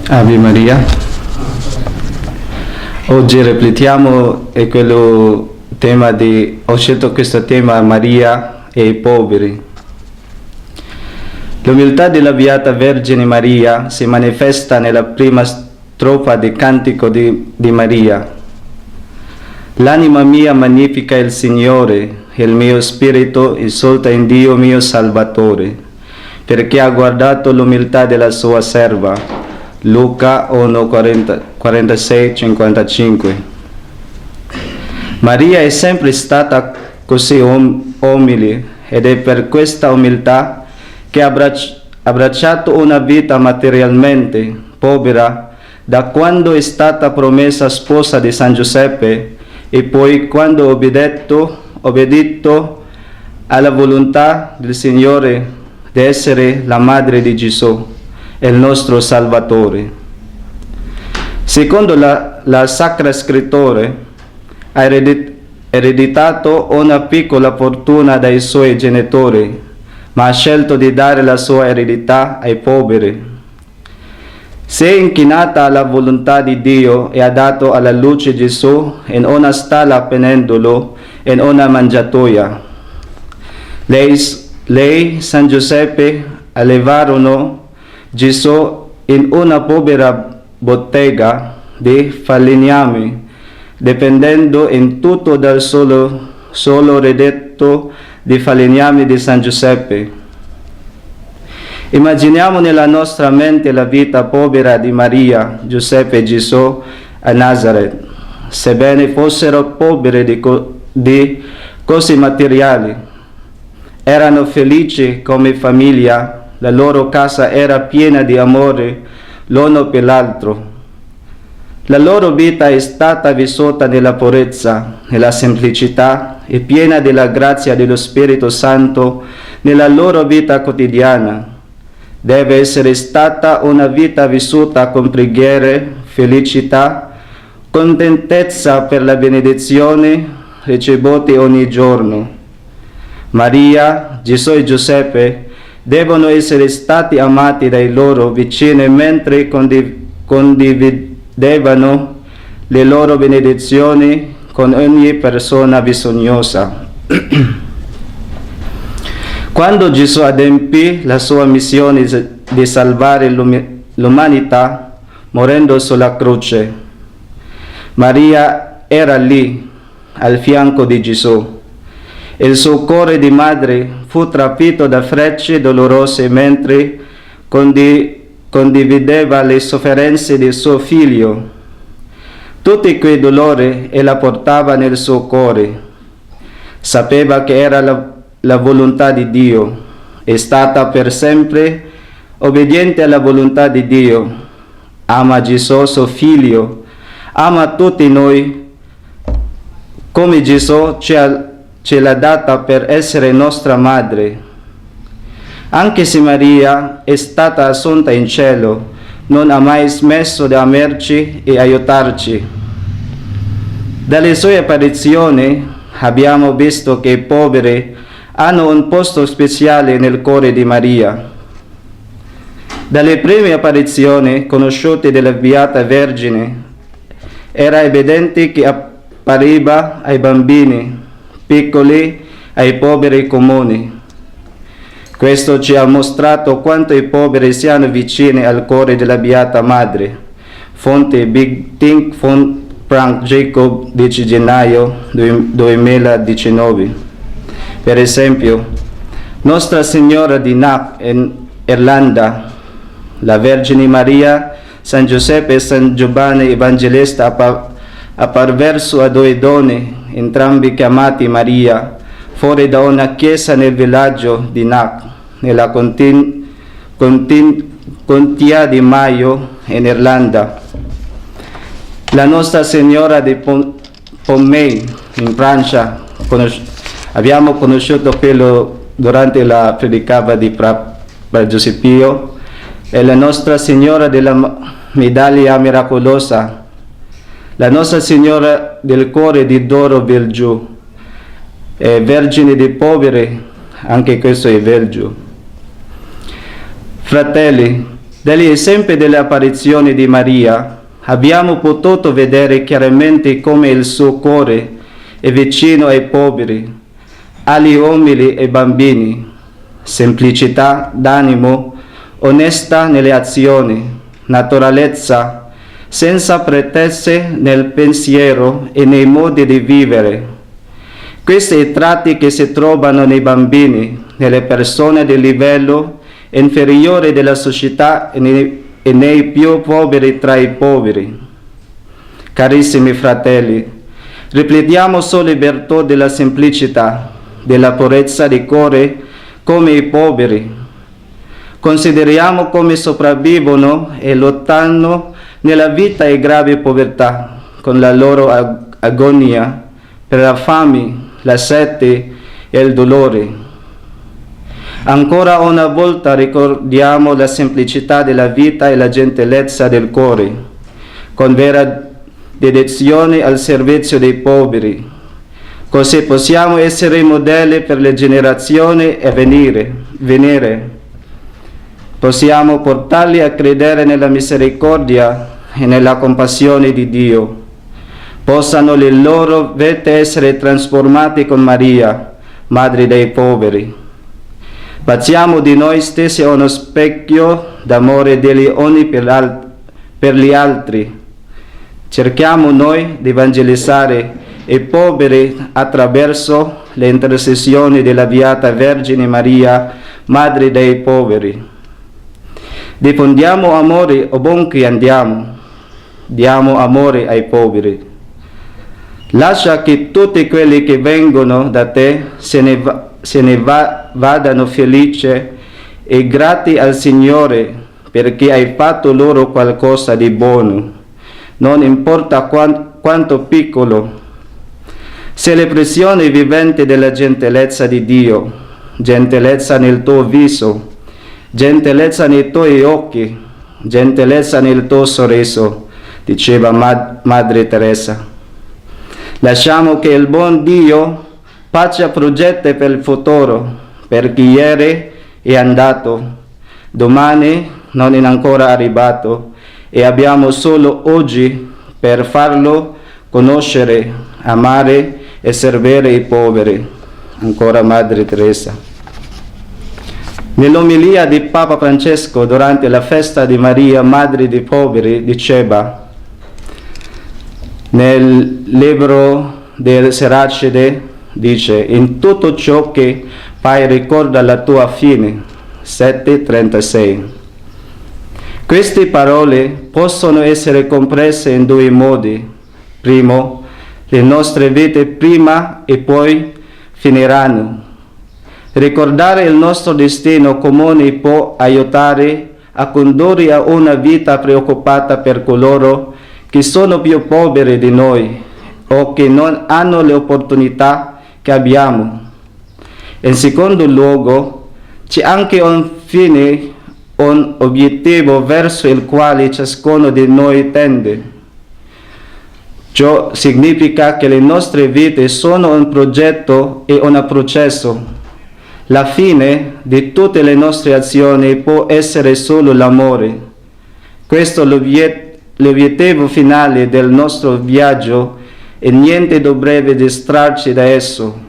Ave Maria. Oggi riflettiamo ho scelto questo tema, Maria e i poveri. L'umiltà della Beata Vergine Maria si manifesta nella prima strofa del Cantico di Maria. L'anima mia magnifica il Signore, il mio spirito esulta in Dio mio Salvatore, perché ha guardato l'umiltà della sua serva. Luca 1, 46-55. Maria è sempre stata così umile ed è per questa umiltà che ha abbracciato una vita materialmente povera da quando è stata promessa sposa di San Giuseppe e poi quando ha obbedito alla volontà del Signore di essere la madre di Gesù, il nostro Salvatore. Secondo la Sacra Scrittura, ha ereditato una piccola fortuna dai suoi genitori, ma ha scelto di dare la sua eredità ai poveri. Si è inchinata alla volontà di Dio e ha dato alla luce Gesù in una stalla appendendolo in una mangiatoia. Lei, San Giuseppe, allevarono Gesù in una povera bottega di falegnami, dipendendo in tutto dal solo reddito di falegnami di San Giuseppe. Immaginiamo nella nostra mente la vita povera di Maria, Giuseppe e Gesù a Nazareth. Sebbene fossero poveri di cose materiali, erano felici come famiglia. La loro casa era piena di amore l'uno per l'altro. La loro vita è stata vissuta nella purezza, nella semplicità e piena della grazia dello Spirito Santo nella loro vita quotidiana. Deve essere stata una vita vissuta con preghiere, felicità, contentezza per la benedizione ricevute ogni giorno. Maria, Gesù e Giuseppe devono essere stati amati dai loro vicini mentre condividevano le loro benedizioni con ogni persona bisognosa. Quando Gesù adempì la sua missione di salvare l'umanità morendo sulla croce, Maria era lì al fianco di Gesù. Il suo cuore di madre fu trafitto da frecce dolorose mentre condivideva le sofferenze di suo figlio. Tutti quei dolori ella portava nel suo cuore. Sapeva che era la volontà di Dio. È stata per sempre obbediente alla volontà di Dio. Ama Gesù, suo figlio. Ama tutti noi come Gesù ce l'ha data per essere nostra madre. Anche se Maria è stata assunta in cielo, non ha mai smesso di amarci e aiutarci. Dalle sue apparizioni abbiamo visto che i poveri hanno un posto speciale nel cuore di Maria. Dalle prime apparizioni conosciute della Beata Vergine era evidente che appariva ai bambini piccoli, ai poveri comuni. Questo ci ha mostrato quanto i poveri siano vicini al cuore della Beata Madre. Fonte Big Think Frank Jacob, 10 gennaio 2019. Per esempio, Nostra Signora di Knock in Irlanda, la Vergine Maria, San Giuseppe e San Giovanni Evangelista apparvero a due donne, entrambi chiamati Maria, fuori da una chiesa nel villaggio di Knock, nella contea di Mayo, in Irlanda. La Nostra Signora di Pomey, in Francia, abbiamo conosciuto quello durante la predicava di Fra Giuseppio, e la Nostra Signora della Medaglia Miracolosa, la Nostra Signora del Cuore di Doro Belgiù, e Vergine dei Poveri, anche questo è Belgio. Fratelli, Dagli esempi delle apparizioni di Maria abbiamo potuto vedere chiaramente come il suo cuore è vicino ai poveri, agli umili e bambini, semplicità d'animo, onestà nelle azioni, naturalezza, senza pretese nel pensiero e nei modi di vivere. Questi tratti che si trovano nei bambini, nelle persone di livello inferiore della società e nei più poveri tra i poveri. Carissimi fratelli, riflettiamo sulle virtù della semplicità, della purezza di cuore come i poveri. Consideriamo come sopravvivono e lottano nella vita e grave povertà, con la loro agonia per la fame, la sete e il dolore. Ancora una volta ricordiamo la semplicità della vita e la gentilezza del cuore, con vera dedizione al servizio dei poveri. Così possiamo essere modelli per le generazioni a venire. Possiamo portarli a credere nella misericordia e nella compassione di Dio. Possano le loro vite essere trasformate con Maria, Madre dei poveri. Facciamo di noi stessi uno specchio d'amore degli uni per gli altri. Cerchiamo noi di evangelizzare i poveri attraverso le intercessioni della Beata Vergine Maria, Madre dei poveri. Diffondiamo amore ovunque andiamo. Diamo amore ai poveri. Lascia che tutti quelli che vengono da te se ne vadano felici e grati al Signore perché hai fatto loro qualcosa di buono, non importa quanto piccolo. Se l'espressione vivente della gentilezza di Dio, gentilezza nel tuo viso, gentilezza nei tuoi occhi, gentilezza nel tuo sorriso, diceva Madre Teresa. Lasciamo che il buon Dio faccia progetti per il futuro, per chi ieri è andato, domani non è ancora arrivato e abbiamo solo oggi per farlo conoscere, amare e servire i poveri. Ancora Madre Teresa. Nell'omelia di Papa Francesco durante la festa di Maria, Madre dei poveri, diceva nel libro del Seracide, dice: in tutto ciò che fai ricorda la tua fine. 7,36. Queste parole possono essere comprese in due modi. Primo, le nostre vite prima e poi finiranno. Ricordare il nostro destino comune può aiutare a condurre a una vita preoccupata per coloro che sono più poveri di noi o che non hanno le opportunità che abbiamo. In secondo luogo, c'è anche un fine, un obiettivo verso il quale ciascuno di noi tende. Ciò significa che le nostre vite sono un progetto e un processo. La fine di tutte le nostre azioni può essere solo l'amore. Questo è l'obiettivo finale del nostro viaggio e niente dovrebbe distrarci da esso.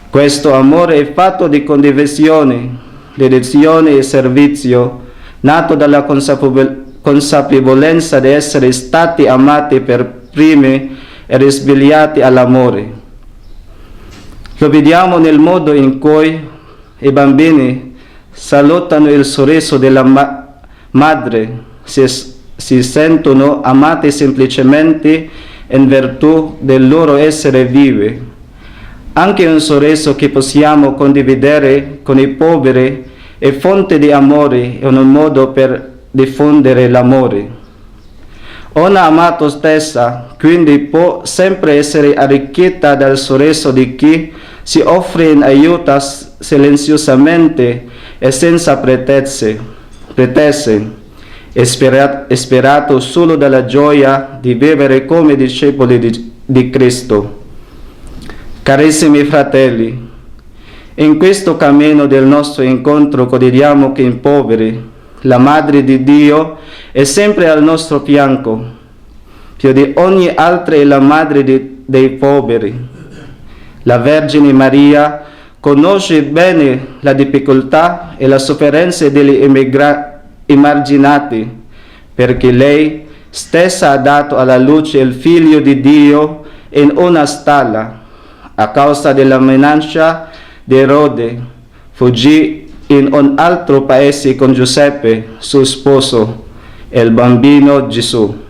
Questo amore è fatto di condivisione, dedizione e servizio, nato dalla consapevolezza di essere stati amati per primi e risvegliati all'amore. Lo vediamo nel modo in cui i bambini salutano il sorriso della madre, si sentono amati semplicemente in virtù del loro essere vivi. Anche un sorriso che possiamo condividere con i poveri è fonte di amore e un modo per diffondere l'amore. Una amata stessa, quindi, può sempre essere arricchita dal sorriso di chi si offre in aiuto silenziosamente e senza pretese, ispirato solo dalla gioia di vivere come discepoli di Cristo. Carissimi fratelli, in questo cammino del nostro incontro chiediamo che i poveri, la Madre di Dio, è sempre al nostro fianco. Più di ogni altra è la Madre dei poveri. La Vergine Maria conosce bene la difficoltà e la sofferenza degli emarginati, perché lei stessa ha dato alla luce il Figlio di Dio in una stalla. A causa della minaccia di Erode, fuggì in un altro paese con Giuseppe, suo sposo, e il bambino Gesù.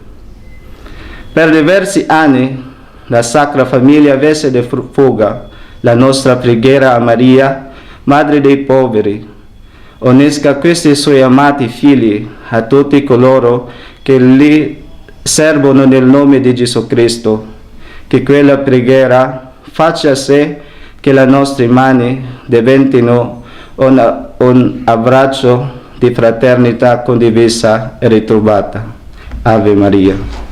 Per diversi anni la Sacra Famiglia vesse di fuga la nostra preghiera a Maria, Madre dei poveri. Unisca questi suoi amati figli a tutti coloro che li servono nel nome di Gesù Cristo. Che quella preghiera faccia sì che le nostre mani diventino un abbraccio di fraternità condivisa e ritrovata. Ave Maria.